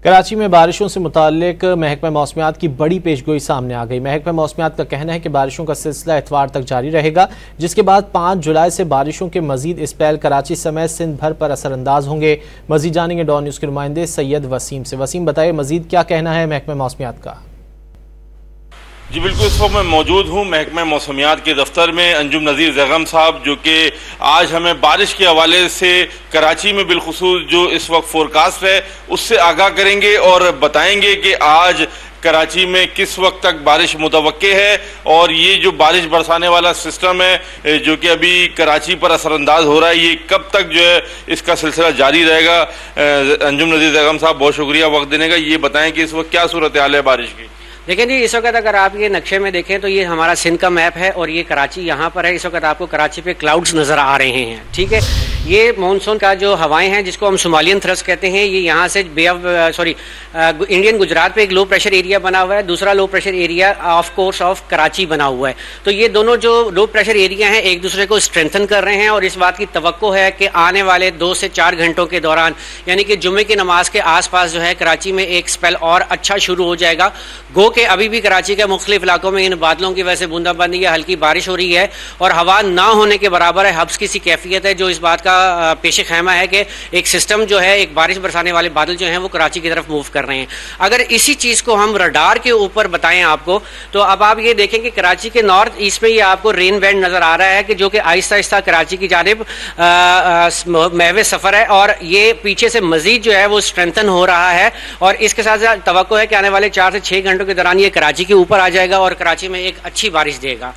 कराची में बारिशों से मुताल्लिक महकमा मौसमियात की बड़ी पेशगोई सामने आ गई। महकमा मौसमियात का कहना है कि बारिशों का सिलसिला इतवार तक जारी रहेगा, जिसके बाद 5 जुलाई से बारिशों के मजीद स्पेल कराची समेत सिंध भर पर असरअंदाज होंगे। मजीद जानेंगे डॉन न्यूज़ के नुमाइंदे सैयद वसीम से। वसीम, बताइए मजीद क्या कहना है महकमा मौसमियात का? जी बिल्कुल, इस वक्त मैं मौजूद हूँ महकमा मौसमियात के दफ्तर में। अंजुम नज़ीर ज़ैगम साहब जो कि आज हमें बारिश के हवाले से कराची में बिलखुसूस जो इस वक्त फोरकास्ट है उससे आगाह करेंगे और बताएंगे कि आज कराची में किस वक्त तक बारिश मुतवक्के है और ये जो बारिश बरसाने वाला सिस्टम है जो कि अभी कराची पर असरअंदाज हो रहा है, ये कब तक जो है इसका सिलसिला जारी रहेगा। अंजुम नज़ीर ज़ैगम साहब, बहुत शुक्रिया वक्त देने का। ये बताएं कि इस वक्त क्या सूरत हाल है बारिश की? देखिए जी, इस वक्त अगर आप ये नक्शे में देखें तो ये हमारा सिंध का मैप है और ये कराची यहाँ पर है। इस वक्त आपको कराची पे क्लाउड्स नज़र आ रहे हैं, ठीक है। ये मानसून का जो हवाएं हैं जिसको हम सोमालियन थ्रस्ट कहते हैं, ये यहाँ से इंडियन गुजरात पे एक लो प्रेशर एरिया बना हुआ है, दूसरा low pressure area of course of Karachi बना हुआ है। तो ये दोनों जो लो प्रेशर एरिया हैं एक दूसरे को स्ट्रेंथन कर रहे हैं और इस बात की तवक्को है कि आने वाले 2 से 4 घंटों के दौरान, यानी कि जुम्मे की नमाज के आसपास जो है कराची में एक स्पेल और अच्छा शुरू हो जाएगा। गो कि अभी भी कराची के मुख्तलिफ इलाकों में इन बादलों की वजह से बूंदाबांदी या हल्की बारिश हो रही है और हवा ना होने के बराबर है। हब्स की सी कैफियत है जो इस बात का पेश खैमा है कि एक सिस्टम जो है, एक बारिश बरसाने वाले बादल जो हैं वो कराची की तरफ मूव कर रहे हैं। अगर इसी चीज़ को हम रडार के ऊपर बताएं आपको, तो अब आप ये देखें कि कराची के नॉर्थ ईस्ट में ये आपको रेन बैंड नज़र आ रहा है कि जो कि आहिस्ता आहिस्ता कराची की जानिब महवे सफ़र है और ये पीछे से मजीद जो है वो स्ट्रेंथन हो रहा है और इसके साथ साथ तवक्को है कि आने वाले 4 से 6 घंटों के दौरान ये कराची के ऊपर आ जाएगा और कराची में एक अच्छी बारिश देगा।